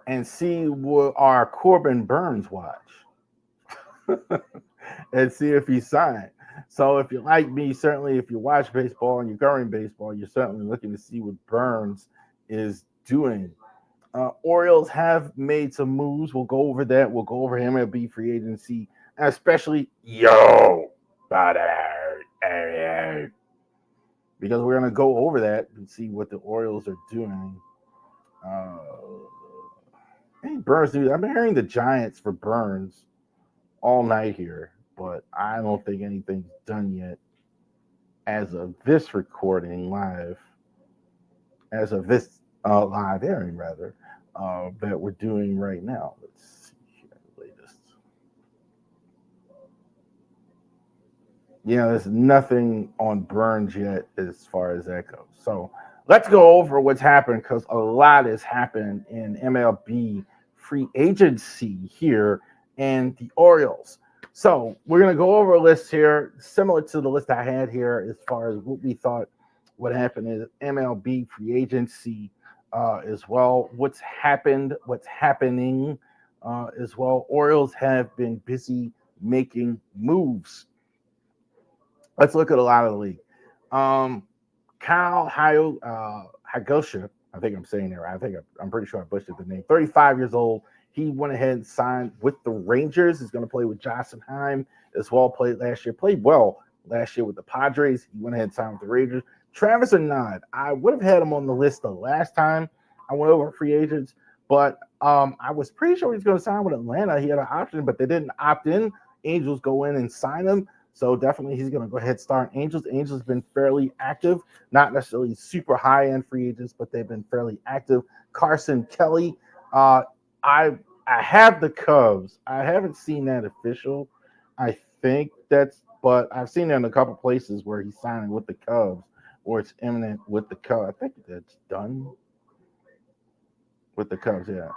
and see what our Corbin Burns watch and see if he signed. So if you like me, certainly if you watch baseball and you're covering baseball, you're certainly looking to see what Burns is doing. Orioles have made some moves. We'll go over that. We'll go over MLB free agency, and especially because we're gonna go over that and see what the Orioles are doing. Uh, hey, Burns, dude, I've been hearing the Giants for Burns all night here, but I don't think anything's done yet as of this recording live, as of this live airing rather, that we're doing right now. Let's see here, the latest. There's nothing on Burns yet as far as that goes. So let's go over what's happened because a lot has happened in MLB free agency here and the Orioles. So we're going to go over a list here, similar to the list I had here as far as what we thought would happen in MLB free agency as well. What's happened, what's happening as well. Orioles have been busy making moves. Let's look at a lot of the league. Kyle Hagosha, I think I'm saying it right. I'm pretty sure I butchered the name. 35 years old. He went ahead and signed with the Rangers. He's going to play with Jotunheim as well. Played last year. Played well last year with the Padres. He went ahead and signed with the Rangers. Travis Arnott, I would have had him on the list the last time I went over free agents, but I was pretty sure he was going to sign with Atlanta. He had an option, but they didn't opt in. Angels go in and sign him. So definitely he's going to go ahead and start Angels. Angels have been fairly active, not necessarily super high-end free agents, but they've been fairly active. Carson Kelly, I have the Cubs. I haven't seen that official. I think but I've seen it in a couple places where he's signing with the Cubs or it's imminent with the Cubs. I think that's done with the Cubs. Yeah,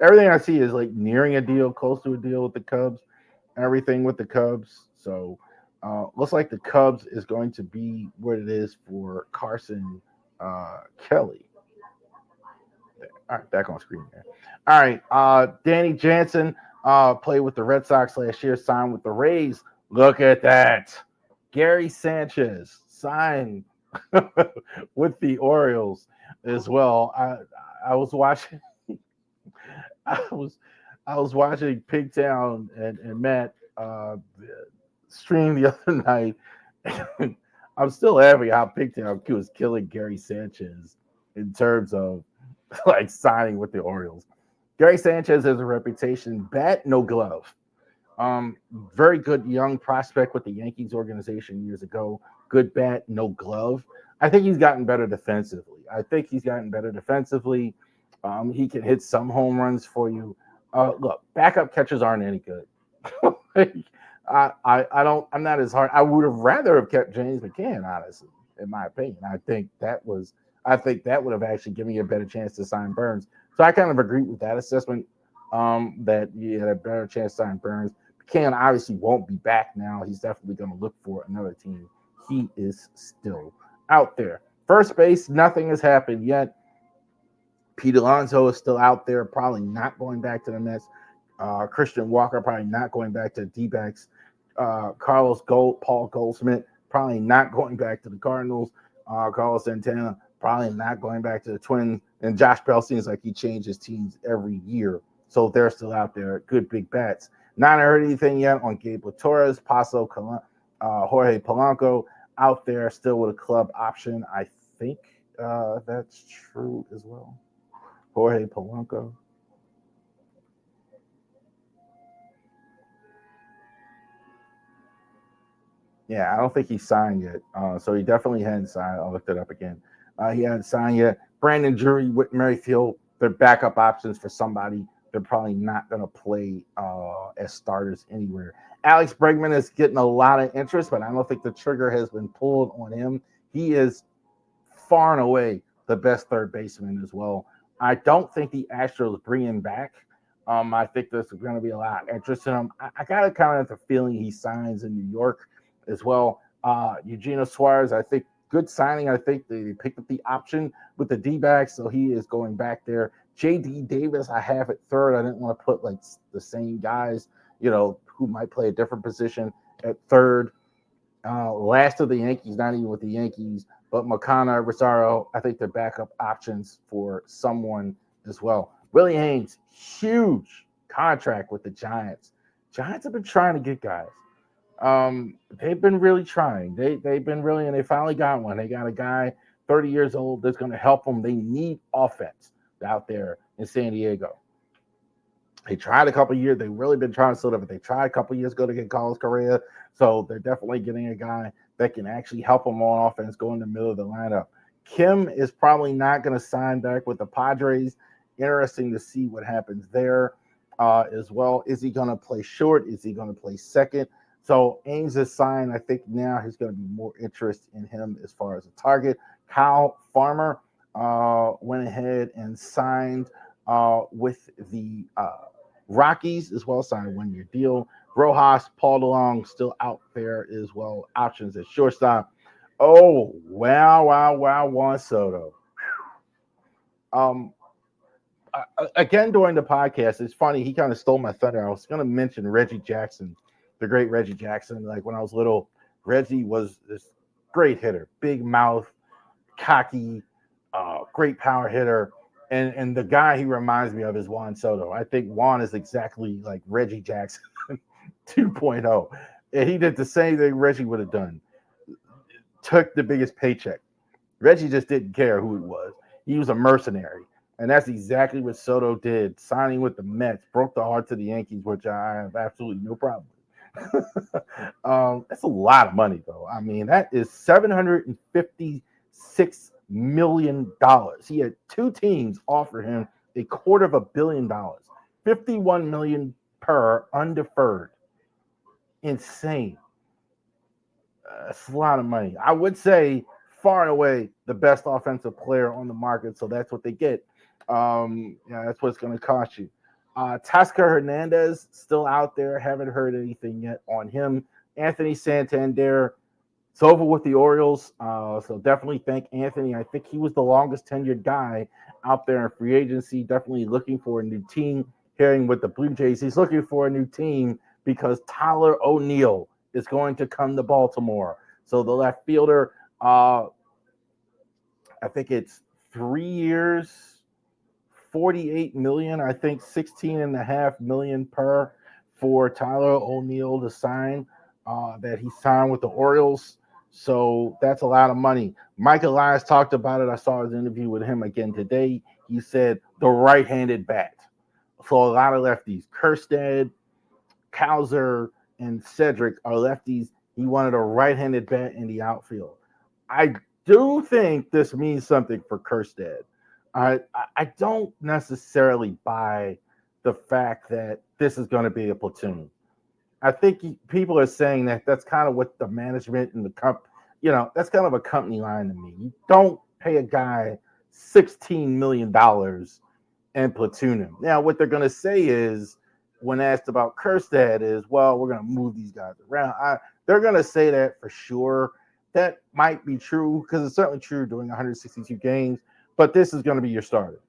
everything I see is like nearing a deal, close to a deal with the Cubs. Everything with the Cubs. So looks like the Cubs is going to be what it is for Carson Kelly. All right, back on screen there. All right, Danny Jansen played with the Red Sox last year, signed with the Rays. Look at that. Gary Sanchez signed with the Orioles as well. I was watching. I was watching Pigtown and Matt stream the other night. I'm still happy how Pigtown was killing Gary Sanchez in terms of like signing with the Orioles. Gary Sanchez has a reputation, bat, no glove. Very good young prospect with the Yankees organization years ago. Good bat, no glove. I think he's gotten better defensively. He can hit some home runs for you. Look, backup catchers aren't any good. I'm not as hard. I would have rather have kept James McCann, honestly, in my opinion. I think that would have actually given me a better chance to sign Burns. So I kind of agree with that assessment. That you had a better chance to sign Burns. McCann obviously won't be back now. He's definitely going to look for another team. He is still out there. First base, nothing has happened yet. Pete Alonso is still out there, probably not going back to the Mets. Christian Walker probably not going back to the D-backs. Paul Goldschmidt probably not going back to the Cardinals. Carlos Santana probably not going back to the Twins. And Josh Bell seems like he changes teams every year. So they're still out there. Good big bats. Not heard anything yet on Gabe Torres, Jorge Polanco out there still with a club option. I think that's true as well. Jorge Polanco. Yeah, I don't think he signed yet. So he definitely hadn't signed. I looked it up again. He hadn't signed yet. Brandon Drury, Whit Merrifield, they're backup options for somebody. They're probably not going to play as starters anywhere. Alex Bregman is getting a lot of interest, but I don't think the trigger has been pulled on him. He is far and away the best third baseman as well. I don't think the Astros bring him back. I think there's going to be a lot of interest in him. I got a kind of the feeling he signs in New York as well. Eugenio Suarez, I think good signing. I think they picked up the option with the D-backs, so he is going back there. J.D. Davis, I have at third. I didn't want to put like the same guys, who might play a different position at third. Last of the Yankees, not even with the Yankees, but McConnell, Rosario, I think they're backup options for someone as well. Willie Haynes, huge contract with the Giants. Giants have been trying to get guys. They've been really trying. They've been really, and they finally got one. They got a guy 30 years old that's going to help them. They need offense out there in San Diego. They tried a couple years. They've really been trying to sort of. They tried a couple years ago to get Carlos Correa, so they're definitely getting a guy that can actually help them on offense, go in the middle of the lineup. Kim is probably not going to sign back with the Padres. Interesting to see what happens there as well. Is he going to play short? Is he going to play second? So Ames is signed. I think now he's going to be more interest in him as far as a target. Kyle Farmer went ahead and signed with the Rockies as well, signed a 1-year deal. Rojas, Paul DeLong still out there as well. Options at shortstop. Oh, wow, Juan Soto. Again, during the podcast, it's funny, he kind of stole my thunder. I was going to mention Reggie Jackson, the great Reggie Jackson. Like when I was little, Reggie was this great hitter, big mouth, cocky, great power hitter. And the guy he reminds me of is Juan Soto. I think Juan is exactly like Reggie Jackson 2.0. And he did the same thing Reggie would have done. Took the biggest paycheck. Reggie just didn't care who it was. He was a mercenary. And that's exactly what Soto did, signing with the Mets, broke the hearts of the Yankees, which I have absolutely no problem with. That's a lot of money, though. I mean, that is $756 million. He had two teams offer him $250 million, $51 million per undeferred. Insane. That's a lot of money. I would say far and away the best offensive player on the market, so that's what they get. That's what it's going to cost you. Teoscar Hernandez still out there. Haven't heard anything yet on him. Anthony Santander, it's over with the Orioles. So definitely thank Anthony. I think he was the longest tenured guy out there in free agency. Definitely looking for a new team. Hearing with the Blue Jays, he's looking for a new team because Tyler O'Neill is going to come to Baltimore. So the left fielder, I think it's 3 years. 48 million, I think 16.5 million per for Tyler O'Neill to sign that he signed with the Orioles. So that's a lot of money. Mike Elias talked about it. I saw his interview with him again today. He said the right-handed bat. So a lot of lefties. Kerstead, Kowser, and Cedric are lefties. He wanted a right-handed bat in the outfield. I do think this means something for Kerstead. I don't necessarily buy the fact that this is going to be a platoon. I think people are saying that that's kind of what the management and the that's kind of a company line to me. You don't pay a guy $16 million and platoon him. Now, what they're going to say is, when asked about Kerstead, is, well, we're going to move these guys around. They're going to say that for sure. That might be true because it's certainly true during 162 games. But this is going to be your starter.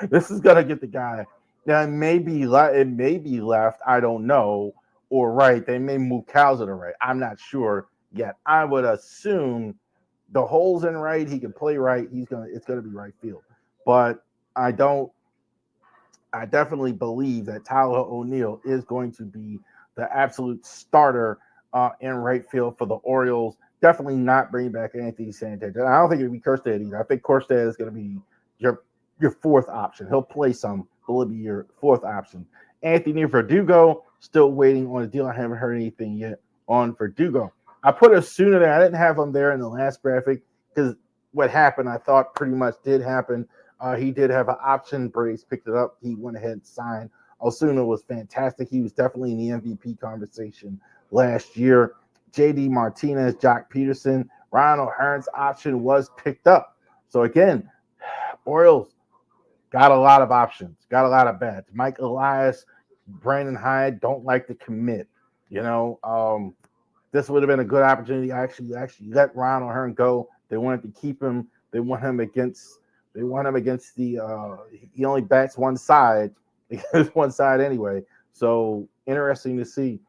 This is going to get the guy. Now, it may be left. I don't know. Or right. They may move Kowser to right. I'm not sure yet. I would assume the hole's in right. He can play right. It's going to be right field. But I definitely believe that Tyler O'Neill is going to be the absolute starter in right field for the Orioles. Definitely not bringing back Anthony Santander. I don't think it'll be Kerstead either. I think Kerstead is going to be your fourth option. He'll play some, but it'll be your fourth option. Anthony Verdugo, still waiting on a deal. I haven't heard anything yet on Verdugo. I put Osuna there. I didn't have him there in the last graphic because what happened, I thought pretty much did happen. He did have an option. Braves picked it up. He went ahead and signed. Osuna was fantastic. He was definitely in the MVP conversation last year. JD Martinez, Jock Peterson, Ryan O'Hearn's option was picked up. So again, Orioles got a lot of options, got a lot of bats. Mike Elias, Brandon Hyde don't like to commit. This would have been a good opportunity. Actually let Ryan O'Hearn go. They wanted to keep him. They want him against They want him against the. He only bats one side. Against one side anyway. So interesting to see.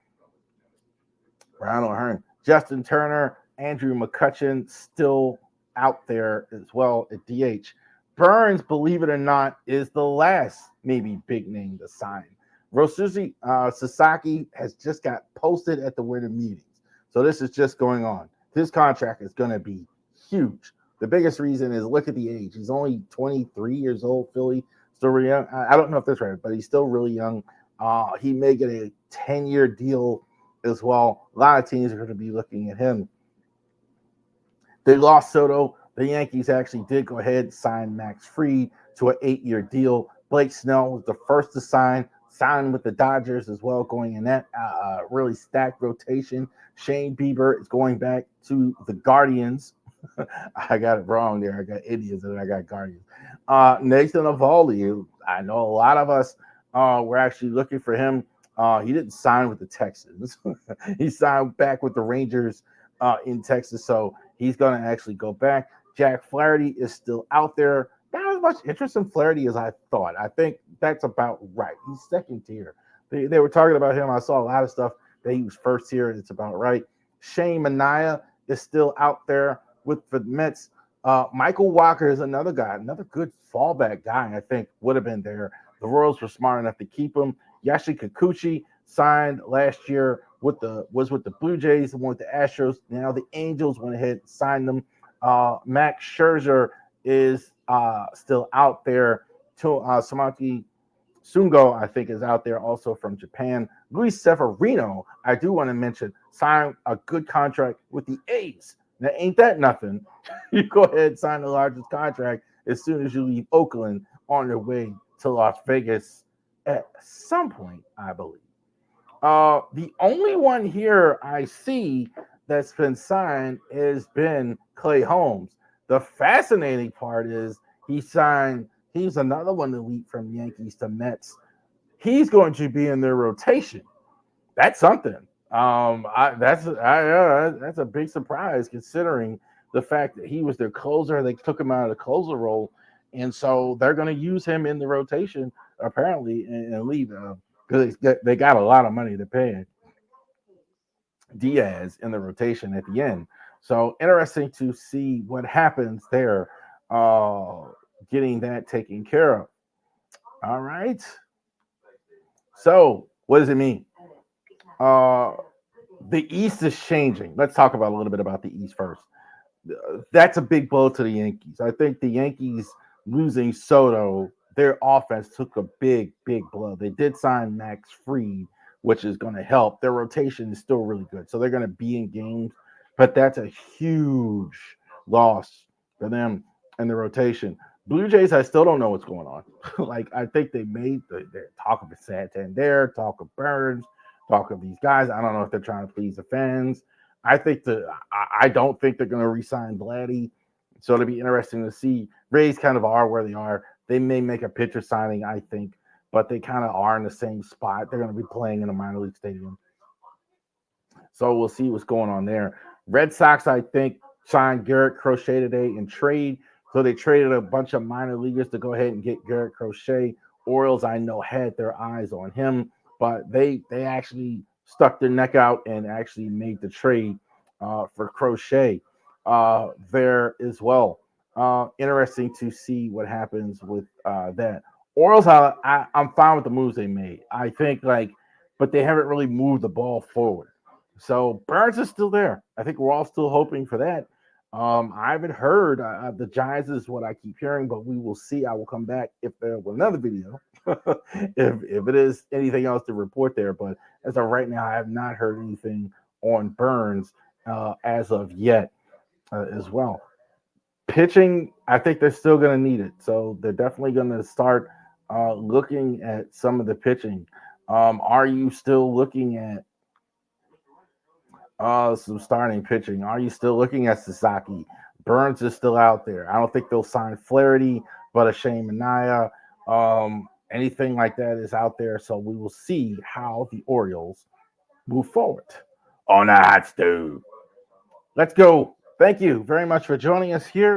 Ronald Hearn, Justin Turner, Andrew McCutchen still out there as well at DH. Burns, believe it or not, is the last maybe big name to sign. Rosushi Sasaki has just got posted at the winter meetings. So this is just going on. His contract is going to be huge. The biggest reason is look at the age. He's only 23 years old, Philly. Still really young. I don't know if that's right, but he's still really young. He may get a 10-year deal as well. A lot of teams are going to be looking at him. They lost Soto. The Yankees actually did go ahead and sign Max Fried to an 8-year deal. Blake Snell was the first to signed with the Dodgers as well, going in that really stacked rotation. Shane Bieber is going back to the Guardians. I got it wrong there. I got Indians and I got Guardians. Nathan Eovaldi, I know a lot of us were actually looking for him. He didn't sign with the Texans. He signed back with the Rangers in Texas, so he's going to actually go back. Jack Flaherty is still out there. Not as much interest in Flaherty as I thought. I think that's about right. He's second tier. They were talking about him. I saw a lot of stuff that he was first tier, and it's about right. Shane Manaea is still out there with the Mets. Michael Walker is another guy, another good fallback guy, I think, would have been there. The Royals were smart enough to keep him. Yashi Kikuchi signed last year with the Blue Jays and with the Astros. Now the Angels went ahead and signed them. Max Scherzer is still out there. Samaki Sungo, I think, is out there also from Japan. Luis Severino, I do want to mention, signed a good contract with the A's. Now, ain't that nothing? You go ahead and sign the largest contract as soon as you leave Oakland on your way to Las Vegas at some point, I believe. The only one here I see that's been signed has been Clay Holmes. The fascinating part is he's another one to leap from Yankees to Mets. He's going to be in their rotation. That's something. That's a big surprise considering the fact that he was their closer. They took him out of the closer role, and so they're going to use him in the rotation apparently and leave because they got a lot of money to pay Diaz in the rotation at the end. So interesting to see what happens there, getting that taken care of. All right. So what does it mean? The East is changing. Let's talk about a little bit about the East first. That's a big blow to the Yankees. I think the Yankees losing Soto, their offense took a big blow. They did sign Max Fried, which is going to help. Their rotation is still really good, so they're going to be in games, but that's a huge loss for them in the rotation. Blue Jays, I still don't know what's going on. Like, I think they made the talk of Santander, talk of Burns, talk of these guys. I don't know if they're trying to please the fans. I don't think they're going to re-sign Vladdy. So it'll be interesting to see. Rays kind of are where they are. They may make a pitcher signing, I think, but they kind of are in the same spot. They're going to be playing in a minor league stadium. So we'll see what's going on there. Red Sox, I think, signed Garrett Crochet today in trade. So they traded a bunch of minor leaguers to go ahead and get Garrett Crochet. Orioles, I know, had their eyes on him, but they actually stuck their neck out and actually made the trade for Crochet there as well. Interesting to see what happens with that. Orioles, I'm fine with the moves they made. I think, but they haven't really moved the ball forward. So Burns is still there. I think we're all still hoping for that. I haven't heard the Giants is what I keep hearing, but we will see. I will come back if there was another video, if it is anything else to report there. But as of right now, I have not heard anything on Burns as of yet as well. Pitching, I think they're still going to need it. So they're definitely going to start looking at some of the pitching. Are you still looking at some starting pitching? Are you still looking at Sasaki? Burns is still out there. I don't think they'll sign Flaherty, but a Shane Manaea, anything like that is out there. So we will see how the Orioles move forward on the Hot Stove. Let's go. Thank you very much for joining us here.